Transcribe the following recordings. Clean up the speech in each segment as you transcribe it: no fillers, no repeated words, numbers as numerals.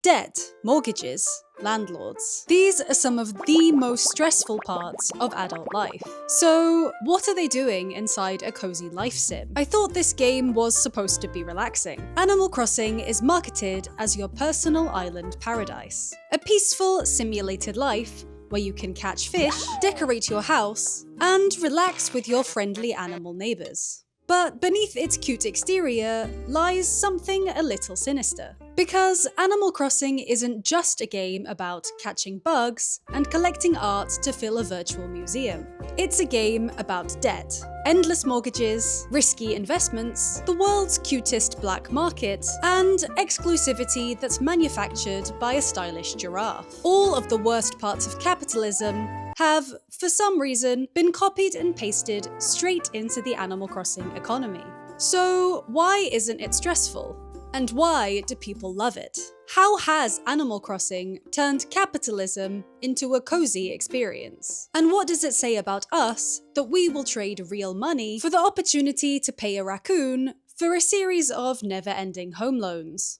Debt, mortgages, landlords. These are some of the most stressful parts of adult life. So, what are they doing inside a cozy life sim? I thought this game was supposed to be relaxing. Animal Crossing is marketed as your personal island paradise. A peaceful, simulated life where you can catch fish, decorate your house, and relax with your friendly animal neighbors. But beneath its cute exterior lies something a little sinister. Because Animal Crossing isn't just a game about catching bugs and collecting art to fill a virtual museum. It's a game about debt, endless mortgages, risky investments, the world's cutest black market, and exclusivity that's manufactured by a stylish giraffe. All of the worst parts of capitalism have, for some reason, been copied and pasted straight into the Animal Crossing economy. So why isn't it stressful? And why do people love it? How has Animal Crossing turned capitalism into a cozy experience? And what does it say about us that we will trade real money for the opportunity to pay a raccoon for a series of never-ending home loans?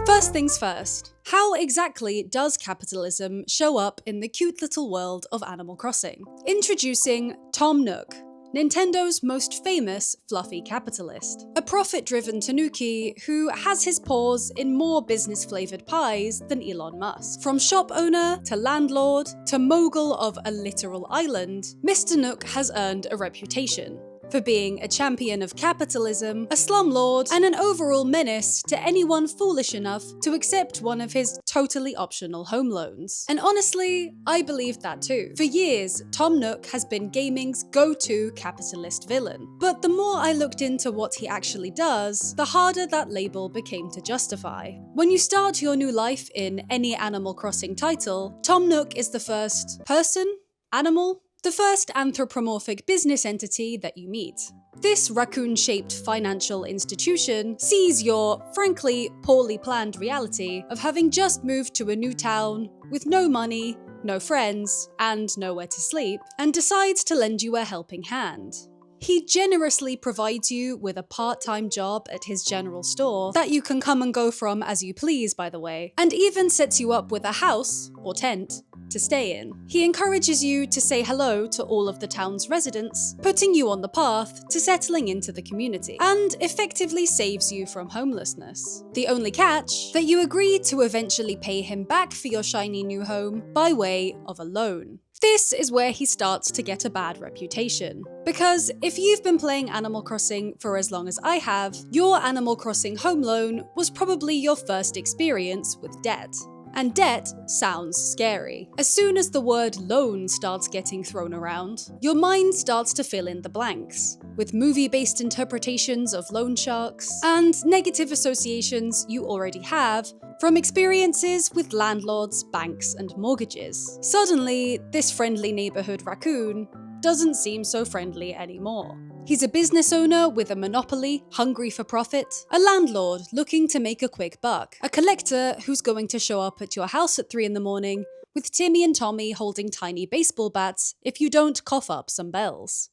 First things first, how exactly does capitalism show up in the cute little world of Animal Crossing? Introducing Tom Nook, Nintendo's most famous fluffy capitalist. A profit-driven tanuki who has his paws in more business-flavored pies than Elon Musk. From shop owner to landlord to mogul of a literal island, Mr. Nook has earned a reputation for being a champion of capitalism, a slumlord, and an overall menace to anyone foolish enough to accept one of his totally optional home loans. And honestly, I believed that too. For years, Tom Nook has been gaming's go-to capitalist villain. But the more I looked into what he actually does, the harder that label became to justify. When you start your new life in any Animal Crossing title, Tom Nook is the first person? Animal? The first anthropomorphic business entity that you meet. This raccoon-shaped financial institution sees your, frankly, poorly planned reality of having just moved to a new town with no money, no friends, and nowhere to sleep, and decides to lend you a helping hand. He generously provides you with a part-time job at his general store that you can come and go from as you please, by the way, and even sets you up with a house, or tent, to stay in. He encourages you to say hello to all of the town's residents, putting you on the path to settling into the community, and effectively saves you from homelessness. The only catch? That you agree to eventually pay him back for your shiny new home by way of a loan. This is where he starts to get a bad reputation. Because if you've been playing Animal Crossing for as long as I have, your Animal Crossing home loan was probably your first experience with debt. And debt sounds scary. As soon as the word loan starts getting thrown around, your mind starts to fill in the blanks, with movie-based interpretations of loan sharks, and negative associations you already have from experiences with landlords, banks, and mortgages. Suddenly, this friendly neighborhood raccoon doesn't seem so friendly anymore. He's a business owner with a monopoly, hungry for profit, a landlord looking to make a quick buck, a collector who's going to show up at your house at 3 in the morning with Timmy and Tommy holding tiny baseball bats if you don't cough up some bells.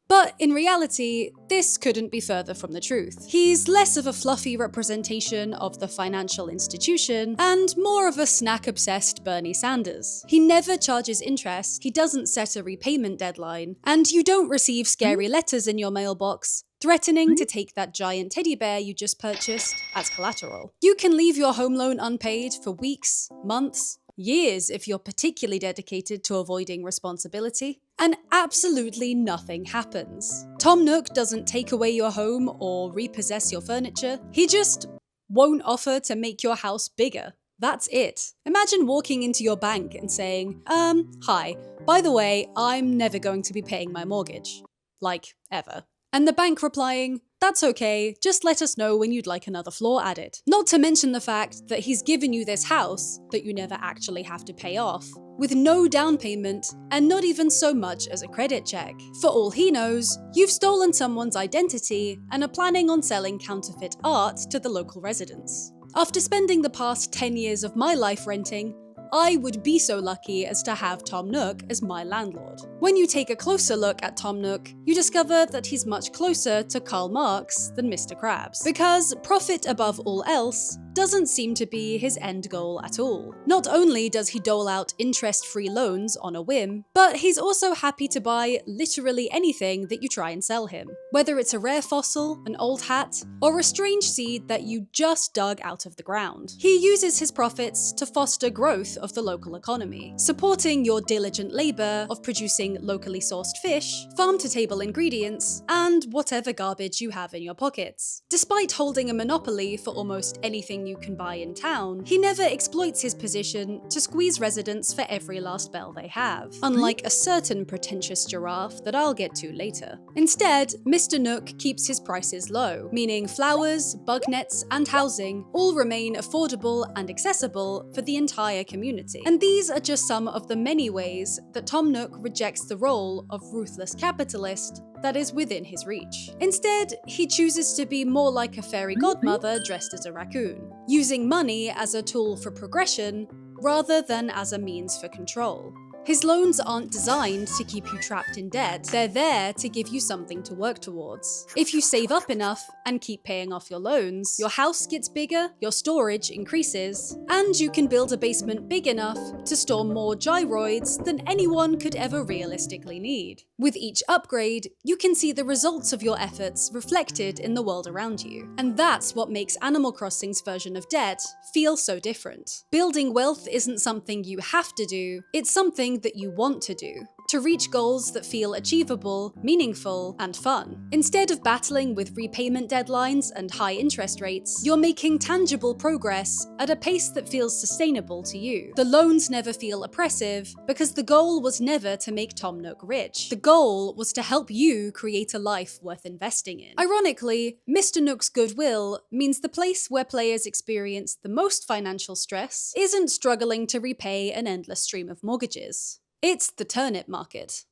But in reality, this couldn't be further from the truth. He's less of a fluffy representation of the financial institution and more of a snack-obsessed Bernie Sanders. He never charges interest, he doesn't set a repayment deadline, and you don't receive scary letters in your mailbox threatening to take that giant teddy bear you just purchased as collateral. You can leave your home loan unpaid for weeks, months, years if you're particularly dedicated to avoiding responsibility, and absolutely nothing happens. Tom Nook doesn't take away your home or repossess your furniture, he just won't offer to make your house bigger. That's it. Imagine walking into your bank and saying, hi, by the way, I'm never going to be paying my mortgage. Like, ever. And the bank replying, that's okay, just let us know when you'd like another floor added. Not to mention the fact that he's given you this house that you never actually have to pay off, with no down payment and not even so much as a credit check. For all he knows, you've stolen someone's identity and are planning on selling counterfeit art to the local residents. After spending the past 10 years of my life renting, I would be so lucky as to have Tom Nook as my landlord. When you take a closer look at Tom Nook, you discover that he's much closer to Karl Marx than Mr. Krabs. Because profit above all else doesn't seem to be his end goal at all. Not only does he dole out interest-free loans on a whim, but he's also happy to buy literally anything that you try and sell him. Whether it's a rare fossil, an old hat, or a strange seed that you just dug out of the ground. He uses his profits to foster growth of the local economy, supporting your diligent labor of producing locally sourced fish, farm-to-table ingredients, and whatever garbage you have in your pockets. Despite holding a monopoly for almost anything you can buy in town, he never exploits his position to squeeze residents for every last bell they have, unlike a certain pretentious giraffe that I'll get to later. Instead, Mr. Nook keeps his prices low, meaning flowers, bug nets, and housing all remain affordable and accessible for the entire community. And these are just some of the many ways that Tom Nook rejects the role of ruthless capitalist that is within his reach. Instead, he chooses to be more like a fairy godmother dressed as a raccoon, using money as a tool for progression rather than as a means for control. His loans aren't designed to keep you trapped in debt, they're there to give you something to work towards. If you save up enough and keep paying off your loans, your house gets bigger, your storage increases, and you can build a basement big enough to store more gyroids than anyone could ever realistically need. With each upgrade, you can see the results of your efforts reflected in the world around you. And that's what makes Animal Crossing's version of debt feel so different. Building wealth isn't something you have to do, it's something that you want to do, to reach goals that feel achievable, meaningful, and fun. Instead of battling with repayment deadlines and high interest rates, you're making tangible progress at a pace that feels sustainable to you. The loans never feel oppressive because the goal was never to make Tom Nook rich. The goal was to help you create a life worth investing in. Ironically, Mr. Nook's goodwill means the place where players experience the most financial stress isn't struggling to repay an endless stream of mortgages. It's the turnip market.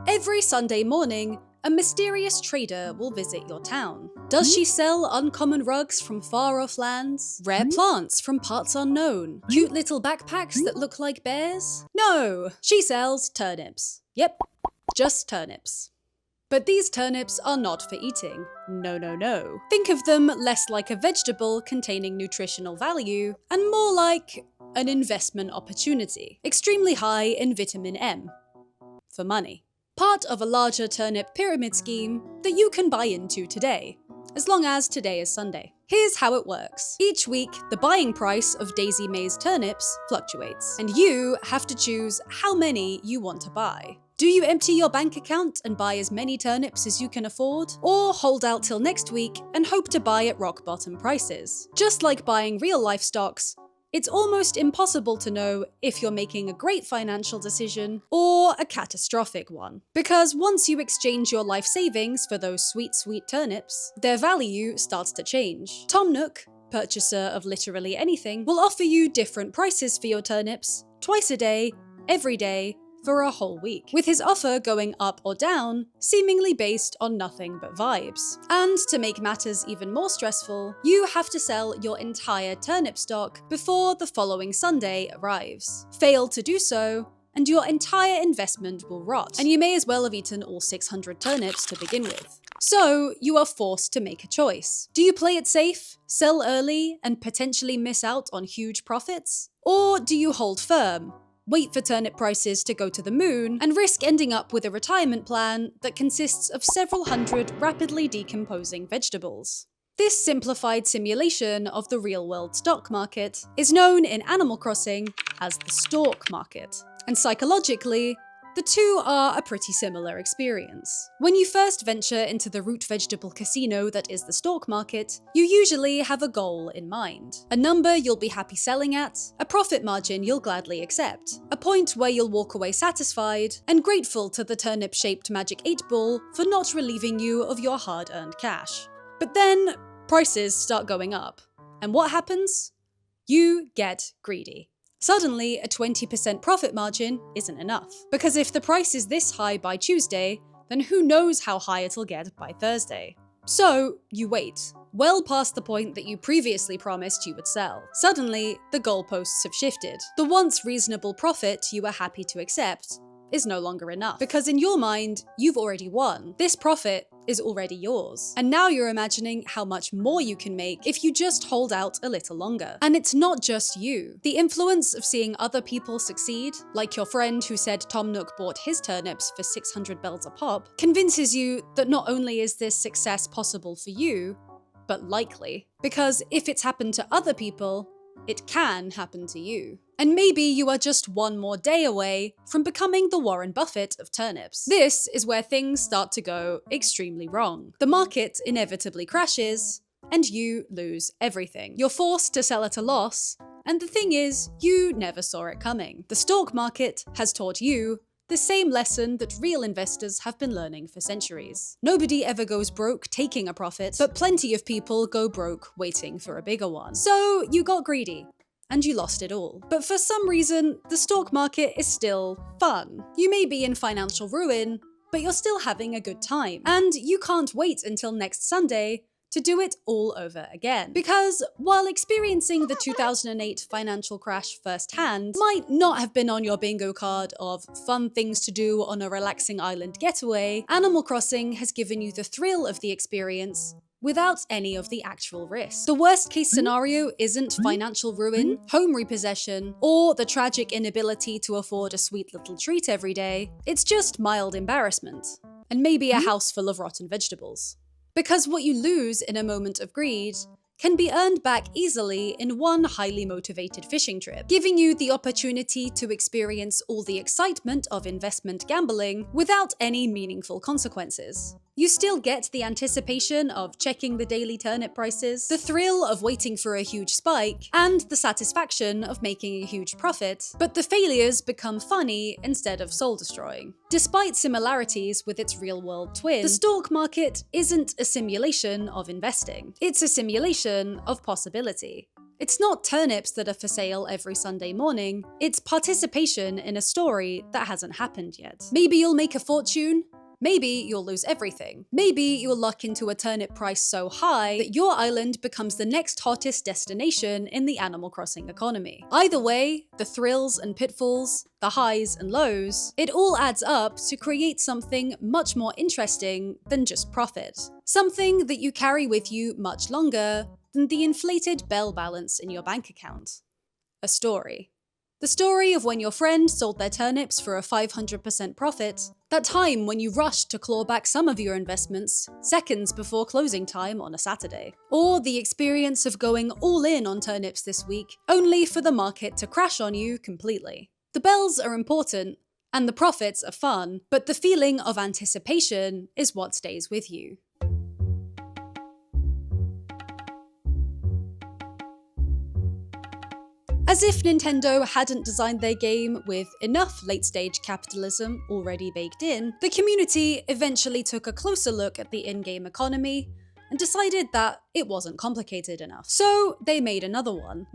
Every Sunday morning, a mysterious trader will visit your town. Does she sell uncommon rugs from far-off lands? Rare plants from parts unknown? Cute little backpacks that look like bears? No, she sells turnips. Yep, just turnips. But these turnips are not for eating. No, no, no. Think of them less like a vegetable containing nutritional value and more like an investment opportunity, extremely high in vitamin M. For money. Part of a larger turnip pyramid scheme that you can buy into today, as long as today is Sunday. Here's how it works. Each week, the buying price of Daisy May's turnips fluctuates, and you have to choose how many you want to buy. Do you empty your bank account and buy as many turnips as you can afford? Or hold out till next week and hope to buy at rock bottom prices? Just like buying real life stocks, it's almost impossible to know if you're making a great financial decision or a catastrophic one. Because once you exchange your life savings for those sweet, sweet turnips, their value starts to change. Tom Nook, purchaser of literally anything, will offer you different prices for your turnips, twice a day, every day, for a whole week, with his offer going up or down, seemingly based on nothing but vibes. And to make matters even more stressful, you have to sell your entire turnip stock before the following Sunday arrives. Fail to do so, and your entire investment will rot, and you may as well have eaten all 600 turnips to begin with. So, you are forced to make a choice. Do you play it safe, sell early, and potentially miss out on huge profits? Or do you hold firm, wait for turnip prices to go to the moon, and risk ending up with a retirement plan that consists of several hundred rapidly decomposing vegetables? This simplified simulation of the real-world stock market is known in Animal Crossing as the Stalk Market, and psychologically, the two are a pretty similar experience. When you first venture into the root vegetable casino that is the Stalk Market, you usually have a goal in mind. A number you'll be happy selling at, a profit margin you'll gladly accept, a point where you'll walk away satisfied and grateful to the turnip-shaped magic 8-ball for not relieving you of your hard-earned cash. But then, prices start going up. And what happens? You get greedy. Suddenly, a 20% profit margin isn't enough. Because if the price is this high by Tuesday, then who knows how high it'll get by Thursday. So you wait, well past the point that you previously promised you would sell. Suddenly, the goalposts have shifted. The once reasonable profit you were happy to accept is no longer enough. Because in your mind, you've already won. This profit is already yours. And now you're imagining how much more you can make if you just hold out a little longer. And it's not just you. The influence of seeing other people succeed, like your friend who said Tom Nook bought his turnips for 600 bells a pop, convinces you that not only is this success possible for you, but likely. Because if it's happened to other people, it can happen to you. And maybe you are just one more day away from becoming the Warren Buffett of turnips. This is where things start to go extremely wrong. The market inevitably crashes, and you lose everything. You're forced to sell at a loss, and the thing is, you never saw it coming. The Stalk Market has taught you the same lesson that real investors have been learning for centuries. Nobody ever goes broke taking a profit, but plenty of people go broke waiting for a bigger one. So you got greedy, and you lost it all. But for some reason, the stock market is still fun. You may be in financial ruin, but you're still having a good time. And you can't wait until next Sunday to do it all over again. Because while experiencing the 2008 financial crash firsthand might not have been on your bingo card of fun things to do on a relaxing island getaway, Animal Crossing has given you the thrill of the experience without any of the actual risk. The worst case scenario isn't financial ruin, home repossession, or the tragic inability to afford a sweet little treat every day. It's just mild embarrassment, and maybe a house full of rotten vegetables. Because what you lose in a moment of greed can be earned back easily in one highly motivated fishing trip, giving you the opportunity to experience all the excitement of investment gambling without any meaningful consequences. You still get the anticipation of checking the daily turnip prices, the thrill of waiting for a huge spike, and the satisfaction of making a huge profit, but the failures become funny instead of soul-destroying. Despite similarities with its real-world twin, the stock market isn't a simulation of investing. It's a simulation of possibility. It's not turnips that are for sale every Sunday morning, it's participation in a story that hasn't happened yet. Maybe you'll make a fortune, maybe you'll lose everything. Maybe you'll luck into a turnip price so high that your island becomes the next hottest destination in the Animal Crossing economy. Either way, the thrills and pitfalls, the highs and lows, it all adds up to create something much more interesting than just profit. Something that you carry with you much longer than the inflated bell balance in your bank account. A story. The story of when your friend sold their turnips for a 500% profit, that time when you rushed to claw back some of your investments seconds before closing time on a Saturday. Or the experience of going all in on turnips this week, only for the market to crash on you completely. The bells are important, and the profits are fun, but the feeling of anticipation is what stays with you. As if Nintendo hadn't designed their game with enough late-stage capitalism already baked in, the community eventually took a closer look at the in-game economy and decided that it wasn't complicated enough. So they made another one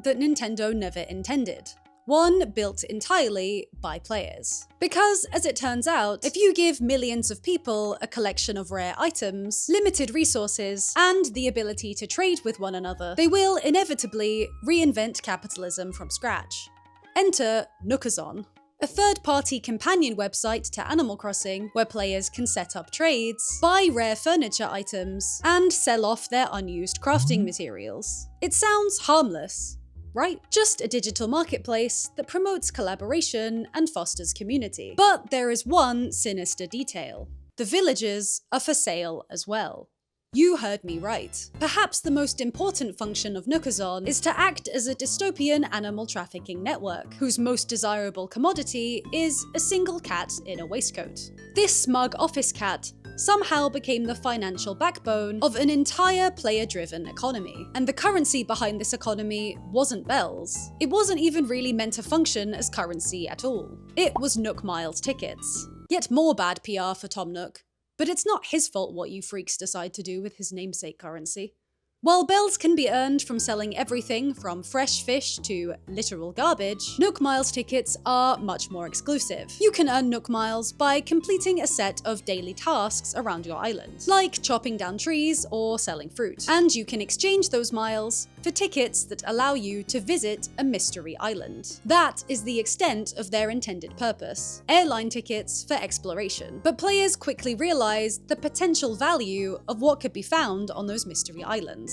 that Nintendo never intended. One built entirely by players. Because, as it turns out, if you give millions of people a collection of rare items, limited resources, and the ability to trade with one another, they will inevitably reinvent capitalism from scratch. Enter Nookazon, a third-party companion website to Animal Crossing where players can set up trades, buy rare furniture items, and sell off their unused crafting materials. It sounds harmless, right? Just a digital marketplace that promotes collaboration and fosters community. But there is one sinister detail. The villagers are for sale as well. You heard me right. Perhaps the most important function of Nookazon is to act as a dystopian animal trafficking network, whose most desirable commodity is a single cat in a waistcoat. This smug office cat somehow became the financial backbone of an entire player-driven economy. And the currency behind this economy wasn't bells. It wasn't even really meant to function as currency at all. It was Nook Miles tickets. Yet more bad PR for Tom Nook. But it's not his fault what you freaks decide to do with his namesake currency. While bells can be earned from selling everything from fresh fish to literal garbage, Nook Miles tickets are much more exclusive. You can earn Nook Miles by completing a set of daily tasks around your island, like chopping down trees or selling fruit. And you can exchange those miles for tickets that allow you to visit a mystery island. That is the extent of their intended purpose: airline tickets for exploration. But players quickly realized the potential value of what could be found on those mystery islands.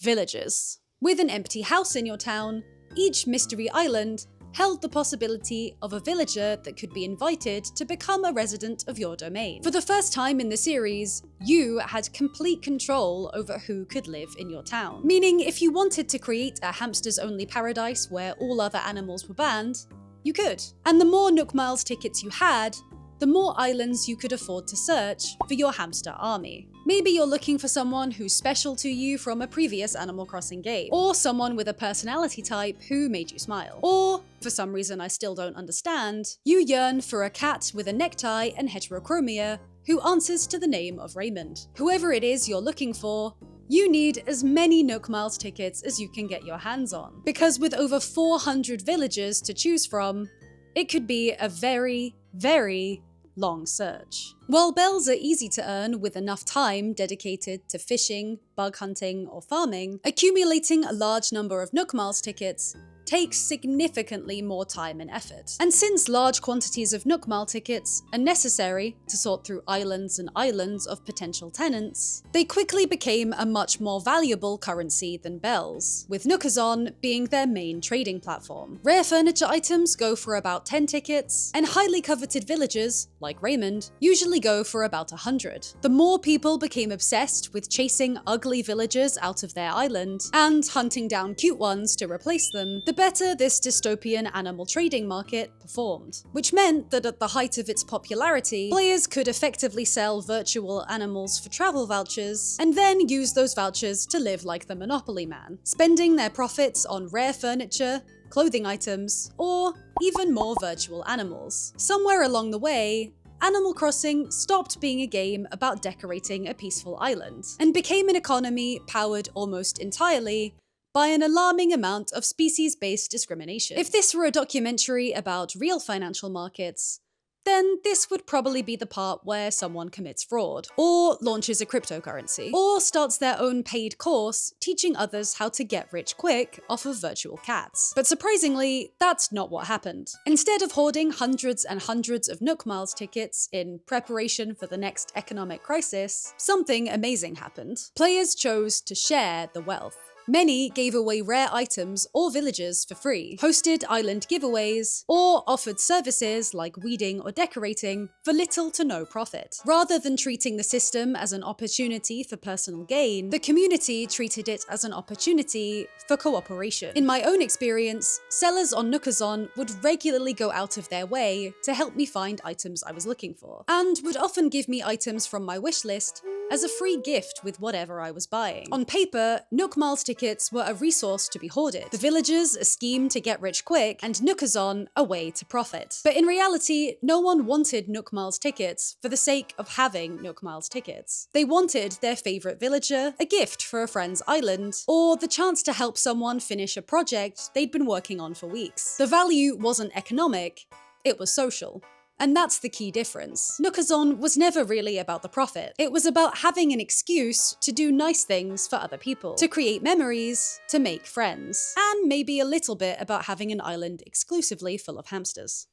Villages. With an empty house in your town, each mystery island held the possibility of a villager that could be invited to become a resident of your domain. For the first time in the series, you had complete control over who could live in your town. Meaning, if you wanted to create a hamsters-only paradise where all other animals were banned, you could. And the more Nook Miles tickets you had, the more islands you could afford to search for your hamster army. Maybe you're looking for someone who's special to you from a previous Animal Crossing game, or someone with a personality type who made you smile. Or, for some reason I still don't understand, you yearn for a cat with a necktie and heterochromia who answers to the name of Raymond. Whoever it is you're looking for, you need as many Nook Miles tickets as you can get your hands on. Because with over 400 villages to choose from, it could be a very, very long search. While bells are easy to earn with enough time dedicated to fishing, bug hunting, or farming, accumulating a large number of Nook Miles tickets takes significantly more time and effort. And since large quantities of Nook Mile tickets are necessary to sort through islands and islands of potential tenants, they quickly became a much more valuable currency than bells, with Nookazon being their main trading platform. Rare furniture items go for about 10 tickets, and highly coveted villagers, like Raymond, usually go for about 100. The more people became obsessed with chasing ugly villagers out of their island, and hunting down cute ones to replace them, the better this dystopian animal trading market performed. Which meant that at the height of its popularity, players could effectively sell virtual animals for travel vouchers, and then use those vouchers to live like the Monopoly Man, spending their profits on rare furniture, clothing items, or even more virtual animals. Somewhere along the way, Animal Crossing stopped being a game about decorating a peaceful island, and became an economy powered almost entirely by an alarming amount of species-based discrimination. If this were a documentary about real financial markets, then this would probably be the part where someone commits fraud, or launches a cryptocurrency, or starts their own paid course teaching others how to get rich quick off of virtual cats. But surprisingly, that's not what happened. Instead of hoarding hundreds and hundreds of Nook Miles tickets in preparation for the next economic crisis, something amazing happened. Players chose to share the wealth. Many gave away rare items or villages for free, hosted island giveaways, or offered services like weeding or decorating for little to no profit. Rather than treating the system as an opportunity for personal gain, the community treated it as an opportunity for cooperation. In my own experience, sellers on Nookazon would regularly go out of their way to help me find items I was looking for, and would often give me items from my wish list as a free gift with whatever I was buying. On paper, Nook Miles tickets were a resource to be hoarded, the villagers a scheme to get rich quick, and Nookazon a way to profit. But in reality, no one wanted Nook Miles tickets for the sake of having Nook Miles tickets. They wanted their favorite villager, a gift for a friend's island, or the chance to help someone finish a project they'd been working on for weeks. The value wasn't economic, it was social. And that's the key difference. Nookazon was never really about the profit. It was about having an excuse to do nice things for other people, to create memories, to make friends, and maybe a little bit about having an island exclusively full of hamsters.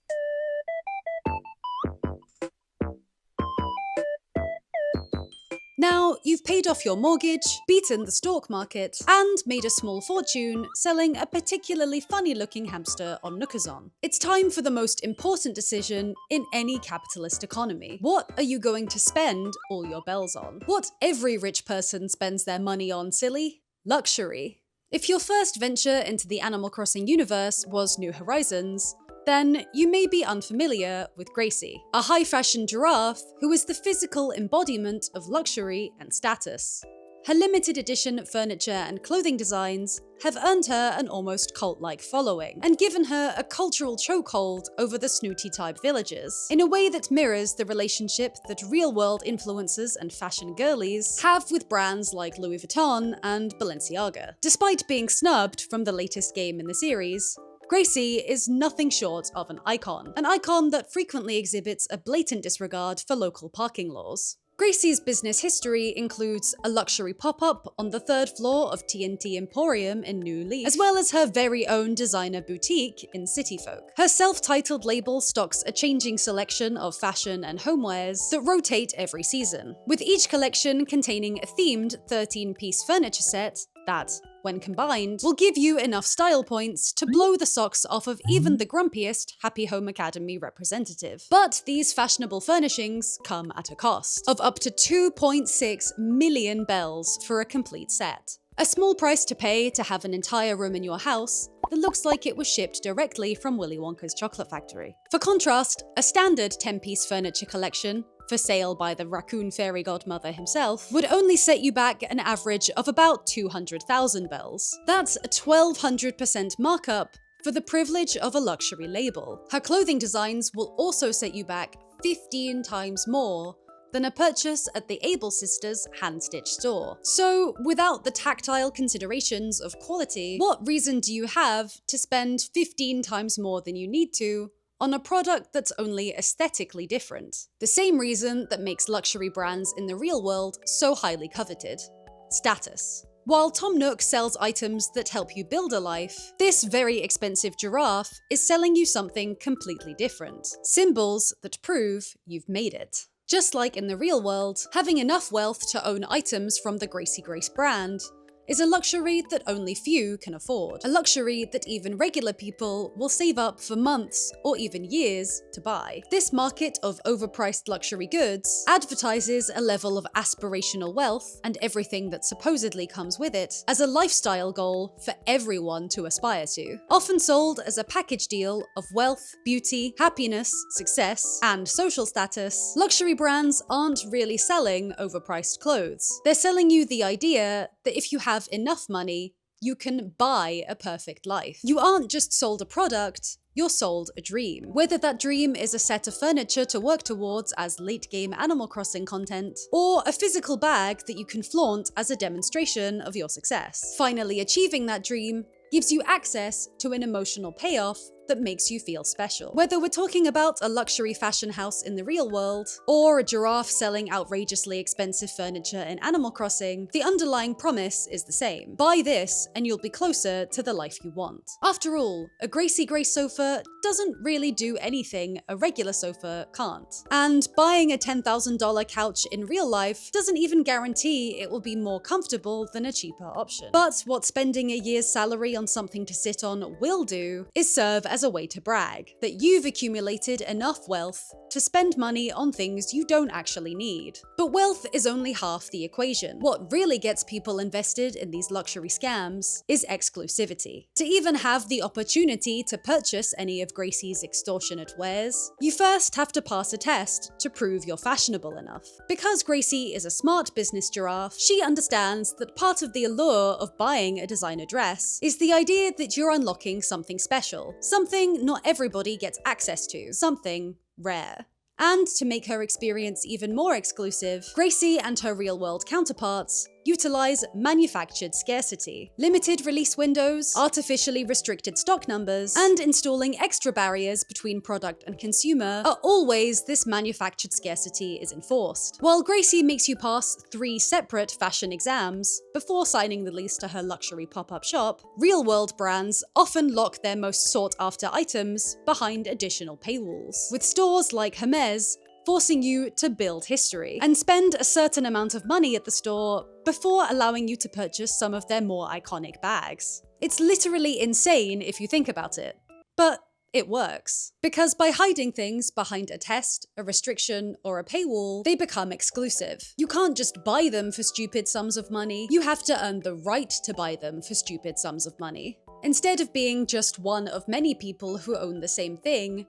Now, you've paid off your mortgage, beaten the Stalk Market, and made a small fortune selling a particularly funny-looking hamster on Nookazon. It's time for the most important decision in any capitalist economy. What are you going to spend all your bells on? What every rich person spends their money on, silly? Luxury. If your first venture into the Animal Crossing universe was New Horizons, then you may be unfamiliar with Gracie, a high-fashion giraffe who is the physical embodiment of luxury and status. Her limited edition furniture and clothing designs have earned her an almost cult-like following, and given her a cultural chokehold over the snooty-type villagers, in a way that mirrors the relationship that real-world influencers and fashion girlies have with brands like Louis Vuitton and Balenciaga. Despite being snubbed from the latest game in the series, Gracie is nothing short of an icon that frequently exhibits a blatant disregard for local parking laws. Gracie's business history includes a luxury pop-up on the 3rd floor of TNT Emporium in New Leaf, as well as her very own designer boutique in City Folk. Her self-titled label stocks a changing selection of fashion and homewares that rotate every season, with each collection containing a themed 13-piece furniture set that, when combined, will give you enough style points to blow the socks off of even the grumpiest Happy Home Academy representative. But these fashionable furnishings come at a cost of up to 2.6 million bells for a complete set. A small price to pay to have an entire room in your house that looks like it was shipped directly from Willy Wonka's chocolate factory. For contrast, a standard 10-piece furniture collection, for sale by the raccoon fairy godmother himself, would only set you back an average of about 200,000 bells. That's a 1200% markup for the privilege of a luxury label. Her clothing designs will also set you back 15 times more than a purchase at the Able Sisters hand-stitched store. So, without the tactile considerations of quality, what reason do you have to spend 15 times more than you need to on a product that's only aesthetically different? The same reason that makes luxury brands in the real world so highly coveted: status. While Tom Nook sells items that help you build a life, this very expensive giraffe is selling you something completely different: symbols that prove you've made it. Just like in the real world, having enough wealth to own items from the GracieGrace brand is a luxury that only few can afford. A luxury that even regular people will save up for months or even years to buy. This market of overpriced luxury goods advertises a level of aspirational wealth and everything that supposedly comes with it as a lifestyle goal for everyone to aspire to. Often sold as a package deal of wealth, beauty, happiness, success, and social status, luxury brands aren't really selling overpriced clothes. They're selling you the idea that if you have enough money, you can buy a perfect life. You aren't just sold a product, you're sold a dream. Whether that dream is a set of furniture to work towards as late-game Animal Crossing content, or a physical bag that you can flaunt as a demonstration of your success. Finally achieving that dream gives you access to an emotional payoff that makes you feel special. Whether we're talking about a luxury fashion house in the real world, or a giraffe selling outrageously expensive furniture in Animal Crossing, the underlying promise is the same. Buy this and you'll be closer to the life you want. After all, a GracieGrace sofa doesn't really do anything a regular sofa can't. And buying a $10,000 couch in real life doesn't even guarantee it will be more comfortable than a cheaper option. But what spending a year's salary on something to sit on will do is serve as a way to brag that you've accumulated enough wealth to spend money on things you don't actually need. But wealth is only half the equation. What really gets people invested in these luxury scams is exclusivity. To even have the opportunity to purchase any of Gracie's extortionate wares, you first have to pass a test to prove you're fashionable enough. Because Gracie is a smart business giraffe, she understands that part of the allure of buying a designer dress is the idea that you're unlocking something special, something not everybody gets access to, something rare. And to make her experience even more exclusive, Gracie and her real-world counterparts utilize manufactured scarcity, limited release windows, artificially restricted stock numbers, and installing extra barriers between product and consumer are all ways this manufactured scarcity is enforced. While Gracie makes you pass 3 separate fashion exams before signing the lease to her luxury pop-up shop, real-world brands often lock their most sought-after items behind additional paywalls, with stores like Hermes forcing you to build history and spend a certain amount of money at the store before allowing you to purchase some of their more iconic bags. It's literally insane if you think about it, but it works. Because by hiding things behind a test, a restriction, or a paywall, they become exclusive. You can't just buy them for stupid sums of money, you have to earn the right to buy them for stupid sums of money. Instead of being just one of many people who own the same thing,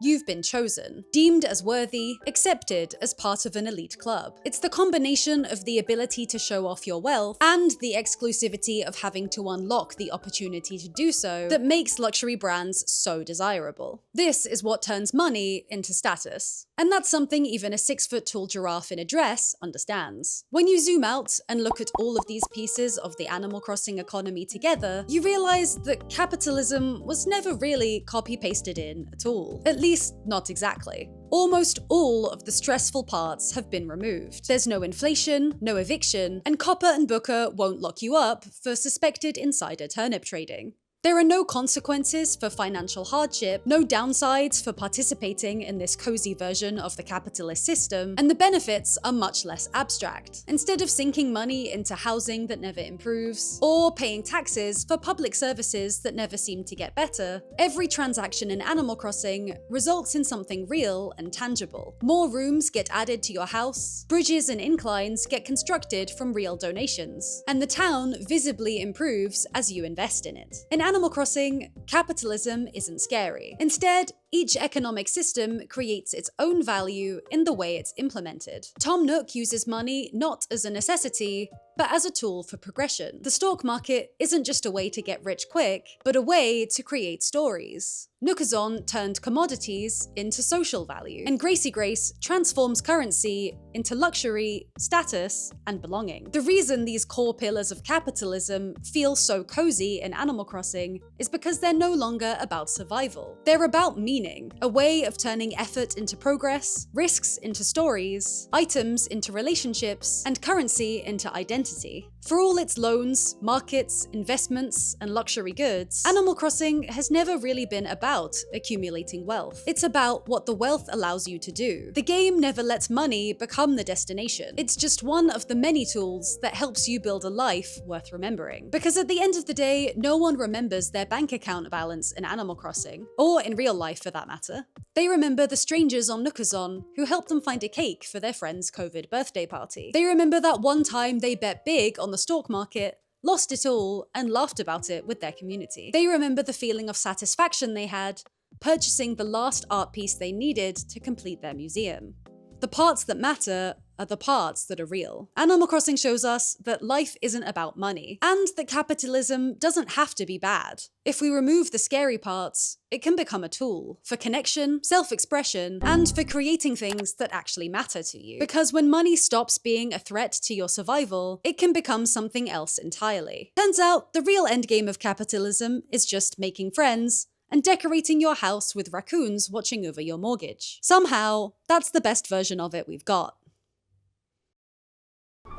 You've been chosen, deemed as worthy, accepted as part of an elite club. It's the combination of the ability to show off your wealth and the exclusivity of having to unlock the opportunity to do so that makes luxury brands so desirable. This is what turns money into status. And that's something even a 6-foot-tall giraffe in a dress understands. When you zoom out and look at all of these pieces of the Animal Crossing economy together, you realize that capitalism was never really copy-pasted in at all. At least, not exactly. Almost all of the stressful parts have been removed. There's no inflation, no eviction, and Copper and Booker won't lock you up for suspected insider turnip trading. There are no consequences for financial hardship, no downsides for participating in this cozy version of the capitalist system, and the benefits are much less abstract. Instead of sinking money into housing that never improves, or paying taxes for public services that never seem to get better, every transaction in Animal Crossing results in something real and tangible. More rooms get added to your house, bridges and inclines get constructed from real donations, and the town visibly improves as you invest in it. In Animal Crossing, capitalism isn't scary. Instead, each economic system creates its own value in the way it's implemented. Tom Nook uses money not as a necessity, but as a tool for progression. The Stalk Market isn't just a way to get rich quick, but a way to create stories. Nookazon turned commodities into social value, and GracieGrace transforms currency into luxury, status, and belonging. The reason these core pillars of capitalism feel so cozy in Animal Crossing is because they're no longer about survival. They're about meaning, a way of turning effort into progress, risks into stories, items into relationships, and currency into identity. For all its loans, markets, investments, and luxury goods, Animal Crossing has never really been about accumulating wealth. It's about what the wealth allows you to do. The game never lets money become the destination. It's just one of the many tools that helps you build a life worth remembering. Because at the end of the day, no one remembers their bank account balance in Animal Crossing, or in real life for that matter. They remember the strangers on Nookazon who helped them find a cake for their friend's COVID birthday party. They remember that one time they bet big on the Stalk Market, lost it all, and laughed about it with their community. They remember the feeling of satisfaction they had purchasing the last art piece they needed to complete their museum. The parts that matter are the parts that are real. Animal Crossing shows us that life isn't about money, and that capitalism doesn't have to be bad. If we remove the scary parts, it can become a tool for connection, self-expression, and for creating things that actually matter to you. Because when money stops being a threat to your survival, it can become something else entirely. Turns out, the real endgame of capitalism is just making friends and decorating your house with raccoons watching over your mortgage. Somehow, that's the best version of it we've got.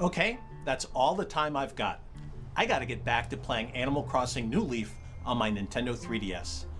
Okay, that's all the time I've got. I gotta get back to playing Animal Crossing New Leaf on my Nintendo 3DS.